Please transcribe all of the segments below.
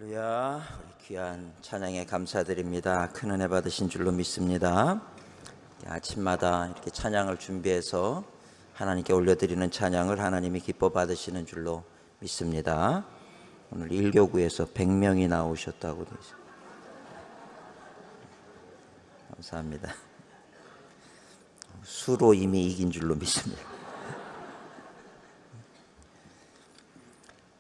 할렐루야. 우리 귀한 찬양에 감사드립니다. 큰 은혜 받으신 줄로 믿습니다. 아침마다 이렇게 찬양을 준비해서 하나님께 올려드리는 찬양을 하나님이 기뻐 받으시는 줄로 믿습니다. 오늘 1교구에서 100명이 나오셨다고 되어 있습니다. 감사합니다. 수로 이미 이긴 줄로 믿습니다.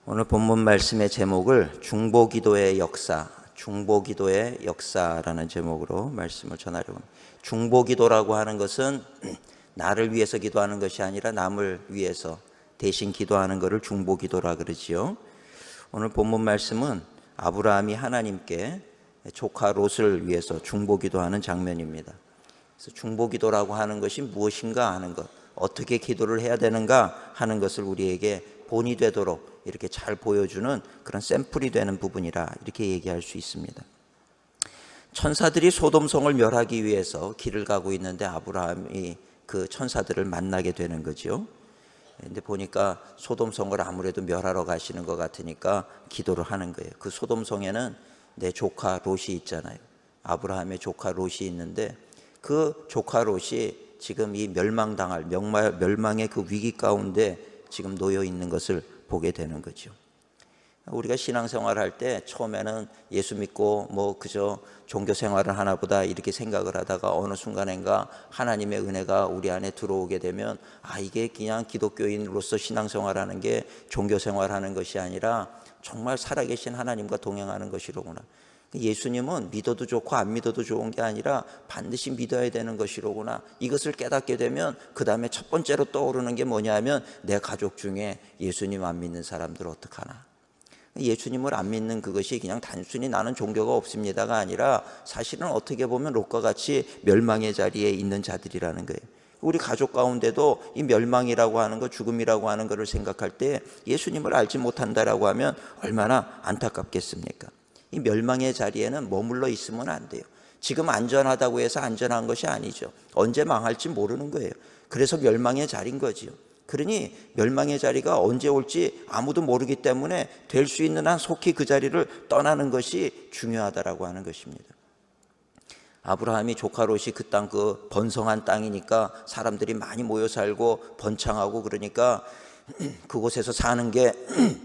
오늘 본문 말씀의 제목을 중보기도의 역사, 중보기도의 역사라는 제목으로 말씀을 전하려고 합니다. 중보기도라고 하는 것은 나를 위해서 기도하는 것이 아니라 남을 위해서 대신 기도하는 것을 중보기도라 그러지요. 오늘 본문 말씀은 아브라함이 하나님께 조카 롯을 위해서 중보기도하는 장면입니다. 그래서 중보기도라고 하는 것이 무엇인가 하는 것, 어떻게 기도를 해야 되는가 하는 것을 우리에게 본이 되도록 이렇게 잘 보여주는 그런 샘플이 되는 부분이라 이렇게 얘기할 수 있습니다. 천사들이 소돔성을 멸하기 위해서 길을 가고 있는데 아브라함이 그 천사들을 만나게 되는 거죠. 근데 보니까 소돔성을 아무래도 멸하러 가시는 것 같으니까 기도를 하는 거예요. 그 소돔성에는 내 조카 롯이 있잖아요. 아브라함의 조카 롯이 있는데 그 조카 롯이 지금 이 멸망의 그 위기 가운데 지금 놓여 있는 것을 보게 되는 거죠. 우리가 신앙생활 할 때 처음에는 예수 믿고 뭐 그저 종교 생활을 하나 보다 이렇게 생각을 하다가 어느 순간인가 하나님의 은혜가 우리 안에 들어오게 되면 이게 그냥 기독교인으로서 신앙생활하는 게 종교 생활하는 것이 아니라 정말 살아계신 하나님과 동행하는 것이로구나. 예수님은 믿어도 좋고 안 믿어도 좋은 게 아니라 반드시 믿어야 되는 것이로구나. 이것을 깨닫게 되면 그 다음에 첫 번째로 떠오르는 게 뭐냐 하면 내 가족 중에 예수님 안 믿는 사람들 어떡하나. 예수님을 안 믿는 그것이 그냥 단순히 나는 종교가 없습니다가 아니라 사실은 어떻게 보면 롯과 같이 멸망의 자리에 있는 자들이라는 거예요. 우리 가족 가운데도 이 멸망이라고 하는 것, 죽음이라고 하는 것을 생각할 때 예수님을 알지 못한다라고 하면 얼마나 안타깝겠습니까? 이 멸망의 자리에는 머물러 있으면 안 돼요. 지금 안전하다고 해서 안전한 것이 아니죠. 언제 망할지 모르는 거예요. 그래서 멸망의 자리인 거지요. 그러니 멸망의 자리가 언제 올지 아무도 모르기 때문에 될 수 있는 한 속히 그 자리를 떠나는 것이 중요하다라고 하는 것입니다. 아브라함이 조카 롯이 그 땅, 그 번성한 땅이니까 사람들이 많이 모여 살고 번창하고 그러니까 그곳에서 사는 게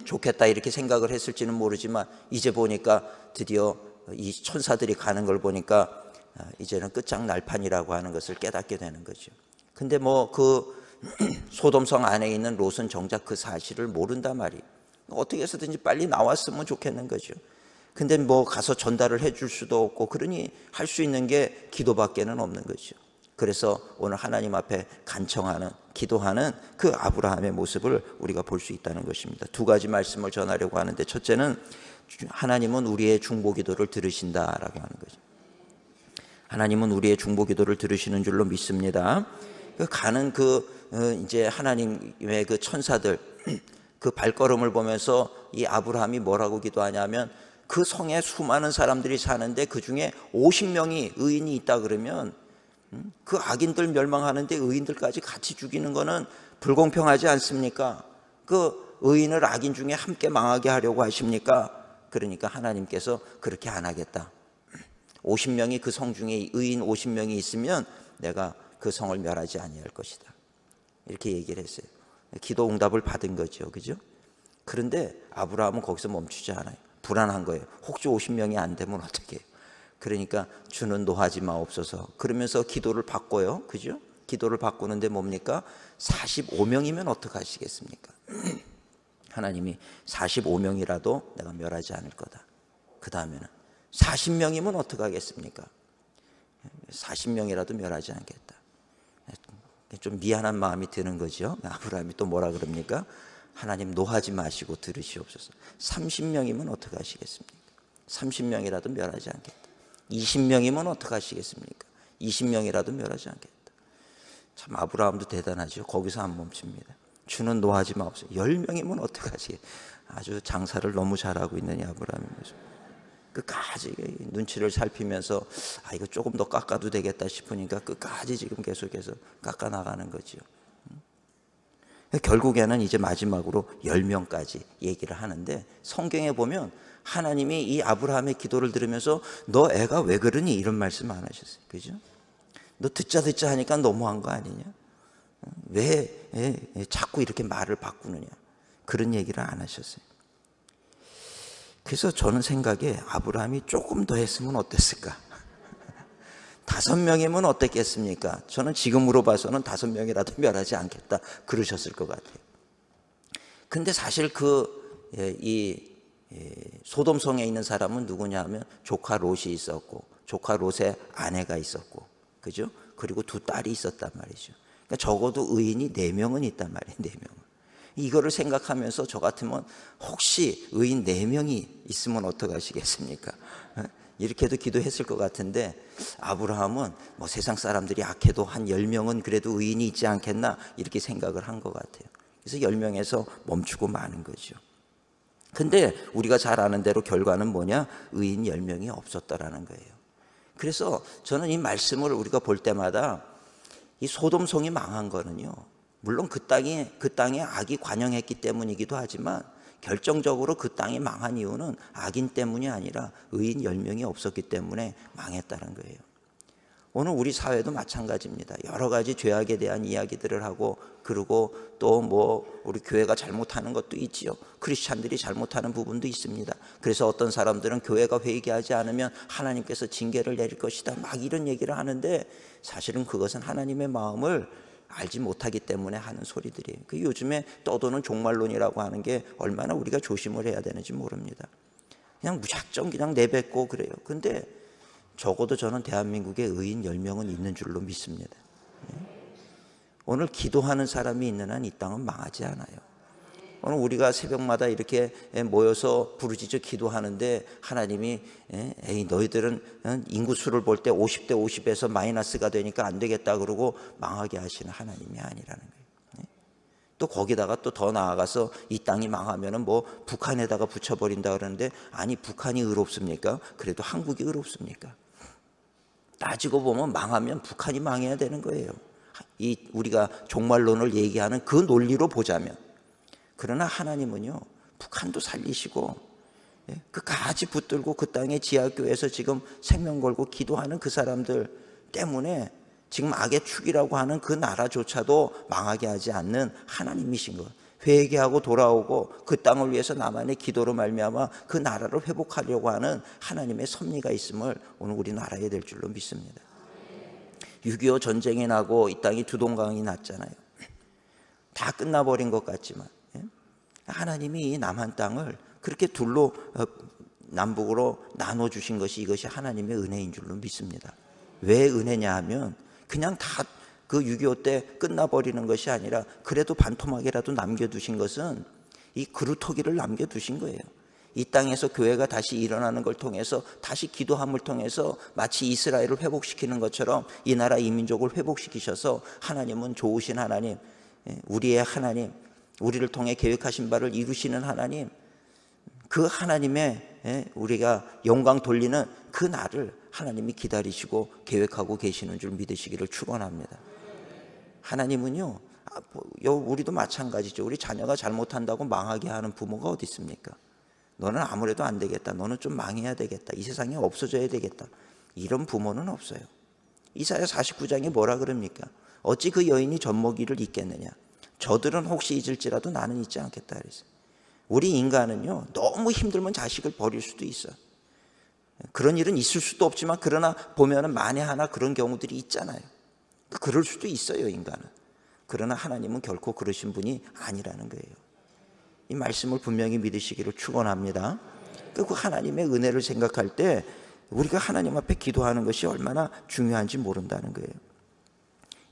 좋겠다 이렇게 생각을 했을지는 모르지만 이제 보니까 드디어 이 천사들이 가는 걸 보니까 이제는 끝장날판이라고 하는 것을 깨닫게 되는 거죠. 근데 뭐 그 소돔성 안에 있는 롯은 정작 그 사실을 모른단 말이에요. 어떻게 해서든지 빨리 나왔으면 좋겠는 거죠. 근데 뭐 가서 전달을 해줄 수도 없고 그러니 할 수 있는 게 기도밖에는 없는 거죠. 그래서 오늘 하나님 앞에 간청하는, 기도하는 그 아브라함의 모습을 우리가 볼 수 있다는 것입니다. 두 가지 말씀을 전하려고 하는데 첫째는 하나님은 우리의 중보기도를 들으신다라고 하는 거죠. 하나님은 우리의 중보기도를 들으시는 줄로 믿습니다. 가는 이제 하나님의 그 천사들 그 발걸음을 보면서 이 아브라함이 뭐라고 기도하냐면 그 성에 수많은 사람들이 사는데 그 중에 50명이 의인이 있다 그러면 그 악인들 멸망하는데 의인들까지 같이 죽이는 거는 불공평하지 않습니까? 그 의인을 악인 중에 함께 망하게 하려고 하십니까? 그러니까 하나님께서 그렇게 안 하겠다. 50명이 그 성 중에 의인 50명이 있으면 내가 그 성을 멸하지 아니할 것이다. 이렇게 얘기를 했어요. 기도 응답을 받은 거죠. 그죠? 그런데 아브라함은 거기서 멈추지 않아요. 불안한 거예요. 혹시 50명이 안 되면 어떻게 해요? 그러니까 주는 노하지 마옵소서. 그러면서 기도를 바꿔요. 그죠? 기도를 바꾸는데 뭡니까? 45명이면 어떡하시겠습니까? 하나님이 45명이라도 내가 멸하지 않을 거다. 그 다음에는 40명이면 어떡하겠습니까? 40명이라도 멸하지 않겠다. 좀 미안한 마음이 드는 거죠. 아브라함이 또 뭐라 그럽니까? 하나님 노하지 마시고 들으시옵소서. 30명이면 어떡하시겠습니까? 30명이라도 멸하지 않겠다. 20명이면 어떡하시겠습니까? 20명이라도 멸하지 않겠다. 참 아브라함도 대단하죠. 거기서 안 멈춥니다. 주는 노하지 마옵소서. 10명이면 어떡하시겠습니까? 아주 장사를 너무 잘하고 있는 이 아브라함의 모습. 끝까지 눈치를 살피면서 이거 조금 더 깎아도 되겠다 싶으니까 끝까지 지금 계속해서 깎아 나가는 거죠. 결국에는 이제 마지막으로 10명까지 얘기를 하는데, 성경에 보면 하나님이 이 아브라함의 기도를 들으면서 너 애가 왜 그러니? 이런 말씀 안 하셨어요. 그죠? 너 듣자 하니까 너무한 거 아니냐? 왜 자꾸 이렇게 말을 바꾸느냐? 그런 얘기를 안 하셨어요. 그래서 저는 생각에 아브라함이 조금 더 했으면 어땠을까? 5명이면 어땠겠습니까? 저는 지금으로 봐서는 5명이라도 멸하지 않겠다 그러셨을 것 같아요. 근데 사실 소돔성에 있는 사람은 누구냐 하면 조카 롯이 있었고, 조카 롯의 아내가 있었고, 그죠? 그리고 2 딸이 있었단 말이죠. 그러니까 적어도 의인이 4명은 있단 말이에요. 4명은. 이거를 생각하면서 저 같으면 혹시 의인 4명이 있으면 어떡하시겠습니까? 이렇게도 기도했을 것 같은데, 아브라함은 뭐 세상 사람들이 악해도 한 10명은 그래도 의인이 있지 않겠나 이렇게 생각을 한 것 같아요. 그래서 10명에서 멈추고 마는 거죠. 근데 우리가 잘 아는 대로 결과는 뭐냐? 의인 10명이 없었다라는 거예요. 그래서 저는 이 말씀을 우리가 볼 때마다 이 소돔성이 망한 거는요, 물론 그 땅에 악이 관영했기 때문이기도 하지만 결정적으로 그 땅이 망한 이유는 악인 때문이 아니라 의인 10명이 없었기 때문에 망했다는 거예요. 오늘 우리 사회도 마찬가지입니다. 여러 가지 죄악에 대한 이야기들을 하고, 그리고 또 뭐 우리 교회가 잘못하는 것도 있지요. 크리스찬들이 잘못하는 부분도 있습니다. 그래서 어떤 사람들은 교회가 회개하지 않으면 하나님께서 징계를 내릴 것이다, 막 이런 얘기를 하는데, 사실은 그것은 하나님의 마음을 알지 못하기 때문에 하는 소리들이에요. 그 요즘에 떠도는 종말론이라고 하는 게 얼마나 우리가 조심을 해야 되는지 모릅니다. 그냥 무작정 그냥 내뱉고 그래요. 근데 적어도 저는 대한민국에 의인 10명은 있는 줄로 믿습니다. 오늘 기도하는 사람이 있는 한 이 땅은 망하지 않아요. 오늘 우리가 새벽마다 이렇게 모여서 부르짖어 기도하는데, 하나님이 에이 너희들은 인구수를 볼 때 50대 50에서 마이너스가 되니까 안 되겠다 그러고 망하게 하시는 하나님이 아니라는 거예요. 또 거기다가 또 더 나아가서 이 땅이 망하면은 뭐 북한에다가 붙여버린다 그러는데, 아니 북한이 의롭습니까? 그래도 한국이 의롭습니까? 따지고 보면 망하면 북한이 망해야 되는 거예요. 우리가 종말론을 얘기하는 그 논리로 보자면. 그러나 하나님은요, 북한도 살리시고, 그 가지 붙들고 그 땅의 지하교회에서 지금 생명 걸고 기도하는 그 사람들 때문에 지금 악의 축이라고 하는 그 나라조차도 망하게 하지 않는 하나님이신 것. 회개하고 돌아오고 그 땅을 위해서 나만의 기도로 말미암아 그 나라를 회복하려고 하는 하나님의 섭리가 있음을 오늘 우리 알아야 될 줄로 믿습니다. 6.25 전쟁이 나고 이 땅이 두동강이 났잖아요. 다 끝나버린 것 같지만 하나님이 이 남한 땅을 그렇게 둘로 남북으로 나눠주신 것이, 이것이 하나님의 은혜인 줄로 믿습니다. 왜 은혜냐 하면 그냥 다 그 6.25 때 끝나버리는 것이 아니라 그래도 반토막이라도 남겨두신 것은 이 그루터기를 남겨두신 거예요. 이 땅에서 교회가 다시 일어나는 걸 통해서, 다시 기도함을 통해서 마치 이스라엘을 회복시키는 것처럼 이 나라 이 민족을 회복시키셔서, 하나님은 좋으신 하나님, 우리의 하나님, 우리를 통해 계획하신 바를 이루시는 하나님, 그 하나님의 우리가 영광 돌리는 그 날을 하나님이 기다리시고 계획하고 계시는 줄 믿으시기를 축원합니다. 하나님은요, 우리도 마찬가지죠. 우리 자녀가 잘못한다고 망하게 하는 부모가 어디 있습니까? 너는 아무래도 안 되겠다, 너는 좀 망해야 되겠다, 이 세상에 없어져야 되겠다, 이런 부모는 없어요. 이사야 49장에 뭐라 그럽니까? 어찌 그 여인이 젖먹이를 잊겠느냐? 저들은 혹시 잊을지라도 나는 잊지 않겠다 그랬어요. 우리 인간은요, 너무 힘들면 자식을 버릴 수도 있어요. 그런 일은 있을 수도 없지만, 그러나 보면은 만에 하나 그런 경우들이 있잖아요. 그럴 수도 있어요, 인간은. 그러나 하나님은 결코 그러신 분이 아니라는 거예요. 이 말씀을 분명히 믿으시기를 축원합니다. 그 하나님의 은혜를 생각할 때 우리가 하나님 앞에 기도하는 것이 얼마나 중요한지 모른다는 거예요.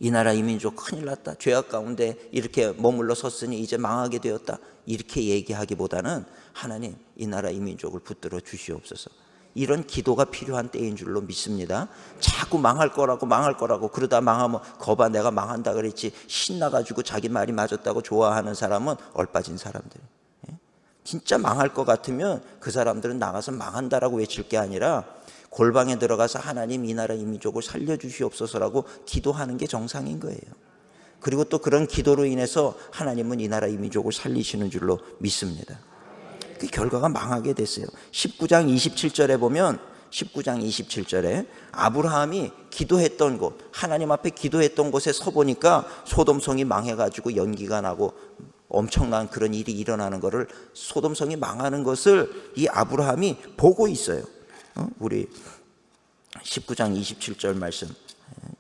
이 나라 이 민족 큰일 났다, 죄악 가운데 이렇게 머물러 섰으니 이제 망하게 되었다, 이렇게 얘기하기보다는 하나님 이 나라 이 민족을 붙들어 주시옵소서, 이런 기도가 필요한 때인 줄로 믿습니다. 자꾸 망할 거라고 그러다 망하면 거봐 내가 망한다 그랬지, 신나가지고 자기 말이 맞았다고 좋아하는 사람은 얼빠진 사람들. 진짜 망할 것 같으면 그 사람들은 나가서 망한다라고 외칠 게 아니라 골방에 들어가서 하나님 이 나라 이 민족을 살려주시옵소서라고 기도하는 게 정상인 거예요. 그리고 또 그런 기도로 인해서 하나님은 이 나라 이 민족을 살리시는 줄로 믿습니다. 그 결과가 망하게 됐어요. 19장 27절에 보면 19장 27절에 아브라함이 기도했던 곳, 하나님 앞에 기도했던 곳에 서보니까 소돔성이 망해가지고 연기가 나고 엄청난 그런 일이 일어나는 것을, 소돔성이 망하는 것을 이 아브라함이 보고 있어요. 우리 19장 27절 말씀,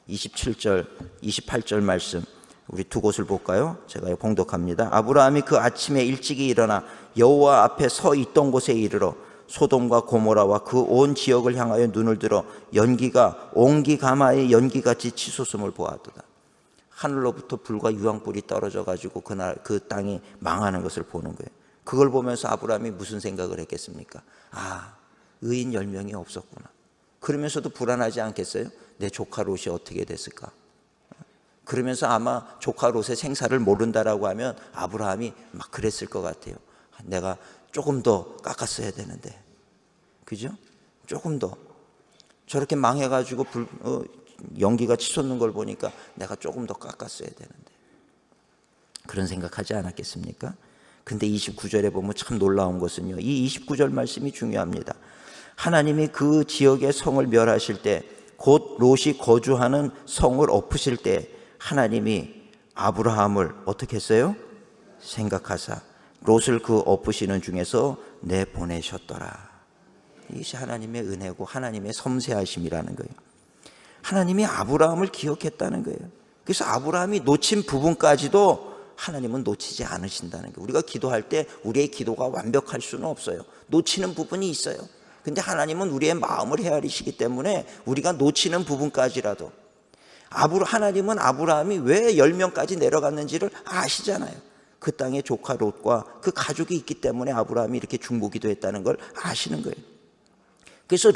27절, 28절 말씀 우리 두 곳을 볼까요? 제가 봉독합니다. 아브라함이 그 아침에 일찍이 일어나 여호와 앞에 서 있던 곳에 이르러 소돔과 고모라와 그 온 지역을 향하여 눈을 들어 연기가 옹기가마의 연기같이 치솟음을 보았도다. 하늘로부터 불과 유황불이 떨어져 가지고 그날 그 땅이 망하는 것을 보는 거예요. 그걸 보면서 아브라함이 무슨 생각을 했겠습니까? 아, 의인 10명이 없었구나. 그러면서도 불안하지 않겠어요? 내 조카 롯이 어떻게 됐을까? 그러면서 아마 조카 롯의 생사를 모른다라고 하면 아브라함이 막 그랬을 것 같아요. 내가 조금 더 깎았어야 되는데, 그죠? 조금 더 저렇게 망해가지고 연기가 치솟는 걸 보니까 내가 조금 더 깎았어야 되는데, 그런 생각하지 않았겠습니까? 근데 29절에 보면 참 놀라운 것은요, 이 29절 말씀이 중요합니다. 하나님이 그 지역의 성을 멸하실 때, 곧 롯이 거주하는 성을 엎으실 때 하나님이 아브라함을 어떻게 했어요? 생각하사 롯을 그 엎으시는 중에서 내보내셨더라. 이것이 하나님의 은혜고 하나님의 섬세하심이라는 거예요. 하나님이 아브라함을 기억했다는 거예요. 그래서 아브라함이 놓친 부분까지도 하나님은 놓치지 않으신다는 거예요. 우리가 기도할 때 우리의 기도가 완벽할 수는 없어요. 놓치는 부분이 있어요. 근데 하나님은 우리의 마음을 헤아리시기 때문에 우리가 놓치는 부분까지라도, 하나님은 아브라함이 왜 10명까지 내려갔는지를 아시잖아요. 그 땅에 조카 롯과 그 가족이 있기 때문에 아브라함이 이렇게 중보기도 했다는 걸 아시는 거예요. 그래서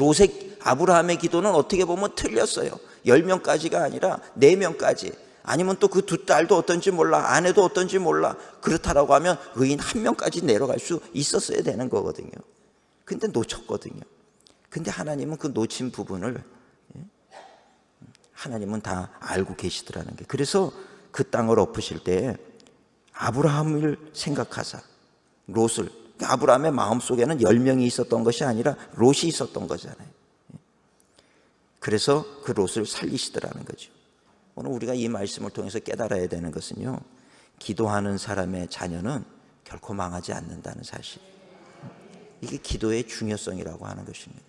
아브라함의 기도는 어떻게 보면 틀렸어요. 10명까지가 아니라 4명까지, 아니면 또 그 두 딸도 어떤지 몰라, 아내도 어떤지 몰라, 그렇다라고 하면 의인 1명까지 내려갈 수 있었어야 되는 거거든요. 근데 놓쳤거든요. 근데 하나님은 그 놓친 부분을 하나님은 다 알고 계시더라는 게, 그래서 그 땅을 엎으실 때 아브라함을 생각하사 롯을, 아브라함의 마음속에는 10명이 있었던 것이 아니라 롯이 있었던 거잖아요. 그래서 그 롯을 살리시더라는 거죠. 오늘 우리가 이 말씀을 통해서 깨달아야 되는 것은요, 기도하는 사람의 자녀는 결코 망하지 않는다는 사실, 이게 기도의 중요성이라고 하는 것입니다.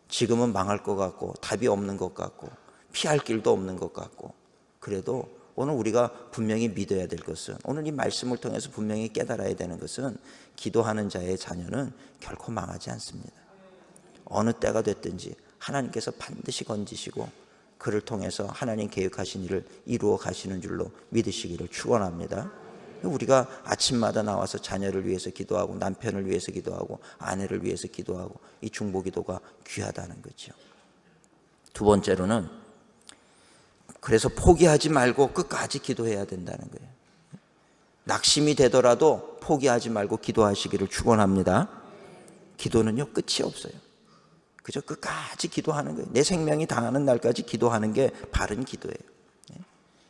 지금은 망할 것 같고 답이 없는 것 같고 피할 길도 없는 것 같고, 그래도 오늘 우리가 분명히 믿어야 될 것은, 오늘 이 말씀을 통해서 분명히 깨달아야 되는 것은, 기도하는 자의 자녀는 결코 망하지 않습니다. 어느 때가 됐든지 하나님께서 반드시 건지시고 그를 통해서 하나님 계획하신 일을 이루어 가시는 줄로 믿으시기를 축원합니다. 우리가 아침마다 나와서 자녀를 위해서 기도하고 남편을 위해서 기도하고 아내를 위해서 기도하고, 이 중보기도가 귀하다는 거죠. 두 번째로는, 그래서 포기하지 말고 끝까지 기도해야 된다는 거예요. 낙심이 되더라도 포기하지 말고 기도하시기를 축원합니다. 기도는요, 끝이 없어요. 그저 끝까지 기도하는 거예요. 내 생명이 다하는 날까지 기도하는 게 바른 기도예요.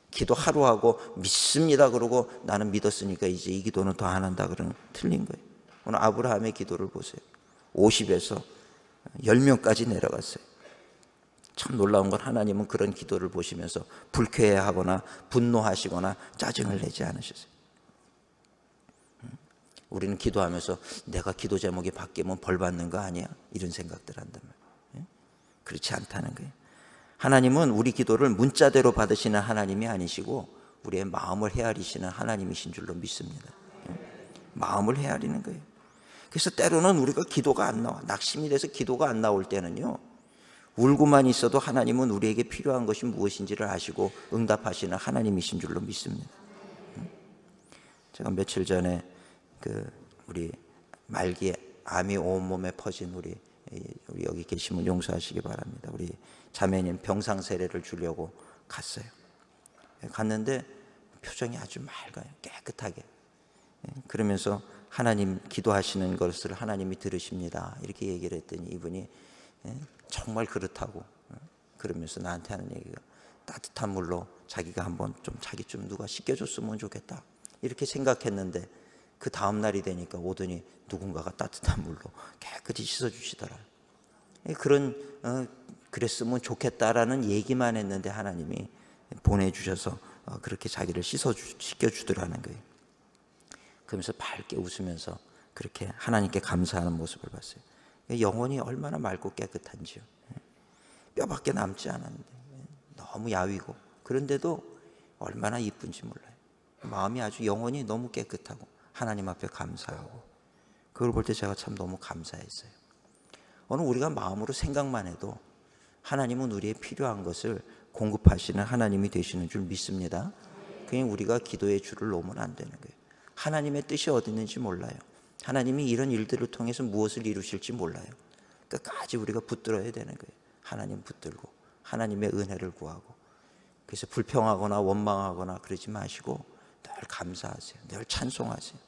기도 하루 하고 믿습니다 그러고 나는 믿었으니까 이제 이 기도는 더 안 한다 그러면 틀린 거예요. 오늘 아브라함의 기도를 보세요. 50에서 10명까지 내려갔어요. 참 놀라운 건, 하나님은 그런 기도를 보시면서 불쾌해하거나 분노하시거나 짜증을 내지 않으셨어요. 우리는 기도하면서 내가 기도 제목이 바뀌면 벌 받는 거 아니야? 이런 생각들 한단 말이에요. 그렇지 않다는 거예요. 하나님은 우리 기도를 문자대로 받으시는 하나님이 아니시고 우리의 마음을 헤아리시는 하나님이신 줄로 믿습니다. 마음을 헤아리는 거예요. 그래서 때로는 우리가 기도가 안 나와, 낙심이 돼서 기도가 안 나올 때는요, 울고만 있어도 하나님은 우리에게 필요한 것이 무엇인지를 아시고 응답하시는 하나님이신 줄로 믿습니다. 제가 며칠 전에 우리 말기에 암이 온몸에 퍼진 우리 여기 계시면 용서하시기 바랍니다. 우리 자매님 병상 세례를 주려고 갔어요. 갔는데 표정이 아주 맑아요. 깨끗하게. 그러면서 하나님 기도하시는 것을 하나님이 들으십니다, 이렇게 얘기를 했더니 이분이 정말 그렇다고 그러면서 나한테 하는 얘기가, 따뜻한 물로 자기가 한번 좀 자기 좀 누가 씻겨줬으면 좋겠다 이렇게 생각했는데 그 다음 날이 되니까 오더니 누군가가 따뜻한 물로 깨끗이 씻어주시더라. 그런 그랬으면 좋겠다라는 얘기만 했는데 하나님이 보내주셔서 그렇게 자기를 씻겨주더라는 거예요. 그러면서 밝게 웃으면서 그렇게 하나님께 감사하는 모습을 봤어요. 영혼이 얼마나 맑고 깨끗한지요. 뼈밖에 남지 않았는데 너무 야위고 그런데도 얼마나 이쁜지 몰라요. 마음이 아주 영혼이 너무 깨끗하고 하나님 앞에 감사하고 그걸 볼 때 제가 참 너무 감사했어요. 오늘 우리가 마음으로 생각만 해도 하나님은 우리의 필요한 것을 공급하시는 하나님이 되시는 줄 믿습니다. 그냥 우리가 기도의 줄을 놓으면 안 되는 거예요. 하나님의 뜻이 어디 있는지 몰라요. 하나님이 이런 일들을 통해서 무엇을 이루실지 몰라요. 끝까지 우리가 붙들어야 되는 거예요. 하나님 붙들고 하나님의 은혜를 구하고 그래서 불평하거나 원망하거나 그러지 마시고 늘 감사하세요. 늘 찬송하세요.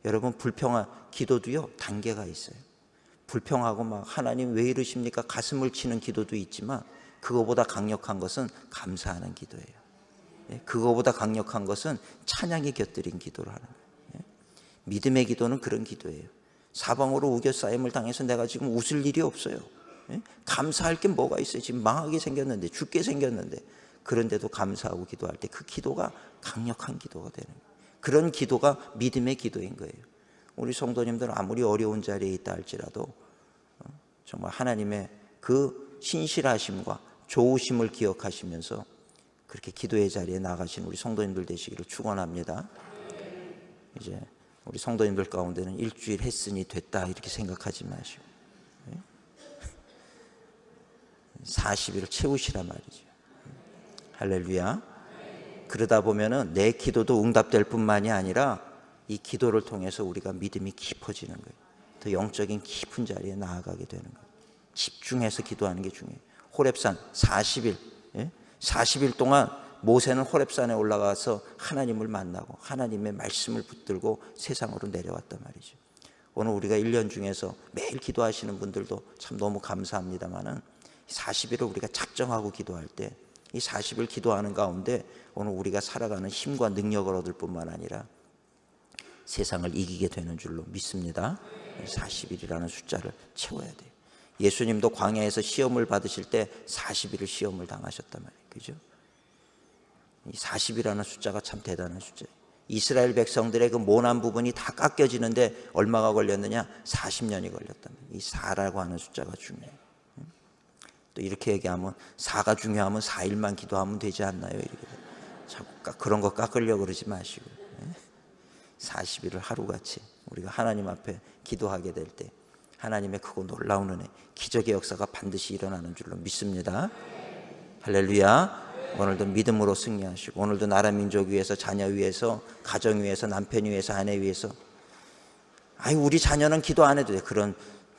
여러분 기도도요 단계가 있어요. 불평하고 막 하나님 왜 이러십니까? 가슴을 치는 기도도 있지만 그거보다 강력한 것은 감사하는 기도예요. 그거보다 강력한 것은 찬양이 곁들인 기도를 하는 거예요. 믿음의 기도는 그런 기도예요. 사방으로 우겨싸임을 당해서 내가 지금 웃을 일이 없어요. 감사할 게 뭐가 있어요? 지금 망하게 생겼는데 죽게 생겼는데 그런데도 감사하고 기도할 때 그 기도가 강력한 기도가 되는 거예요. 그런 기도가 믿음의 기도인 거예요. 우리 성도님들은 아무리 어려운 자리에 있다 할지라도 정말 하나님의 그 신실하심과 좋으심을 기억하시면서 그렇게 기도의 자리에 나가신 우리 성도님들 되시기를 축원합니다. 이제 우리 성도님들 가운데는 일주일 했으니 됐다 이렇게 생각하지 마시고 40일을 채우시란 말이죠. 할렐루야. 그러다 보면은 내 기도도 응답될 뿐만이 아니라 이 기도를 통해서 우리가 믿음이 깊어지는 거예요. 더 영적인 깊은 자리에 나아가게 되는 거예요. 집중해서 기도하는 게 중요해요. 호렙산 40일 40일 동안 모세는 호렙산에 올라가서 하나님을 만나고 하나님의 말씀을 붙들고 세상으로 내려왔단 말이죠. 오늘 우리가 1년 중에서 매일 기도하시는 분들도 참 너무 감사합니다만은 40일을 우리가 작정하고 기도할 때 이 40일 기도하는 가운데 오늘 우리가 살아가는 힘과 능력을 얻을 뿐만 아니라 세상을 이기게 되는 줄로 믿습니다. 40일이라는 숫자를 채워야 돼요. 예수님도 광야에서 시험을 받으실 때 40일을 시험을 당하셨단 말이에요. 그죠? 이 40이라는 숫자가 참 대단한 숫자예요. 이스라엘 백성들의 그 모난 부분이 다 깎여지는데 얼마가 걸렸느냐? 40년이 걸렸단 말이에요. 이 4라고 하는 숫자가 중요해요. 또 이렇게 얘기하면 4가 중요하면 4일만 기도하면 되지 않나요? 이렇게 자꾸 그런 거 깎으려고 그러지 마시고 40일을 하루같이 우리가 하나님 앞에 기도하게 될 때 하나님의 크고 놀라운 은혜, 기적의 역사가 반드시 일어나는 줄로 믿습니다. 할렐루야. 오늘도 믿음으로 승리하시고 오늘도 나라 민족 위해서 자녀 위해서 가정 위해서 남편 위해서 아내 위해서 우리 자녀는 기도 안 해도 돼.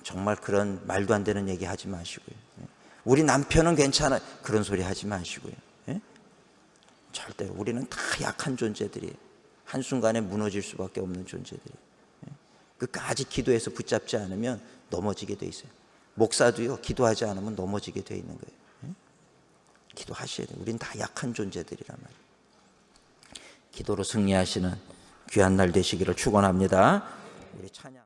정말 그런 말도 안 되는 얘기 하지 마시고요. 우리 남편은 괜찮아. 그런 소리 하지 마시고요. 절대로 우리는 다 약한 존재들이에요. 한순간에 무너질 수밖에 없는 존재들이에요. 끝까지 기도해서 붙잡지 않으면 넘어지게 돼 있어요. 목사도요 기도하지 않으면 넘어지게 돼 있는 거예요. 기도하셔야 돼요. 우린 다 약한 존재들이란 말이에요. 기도로 승리하시는 귀한 날 되시기를 축원합니다. 우리 찬양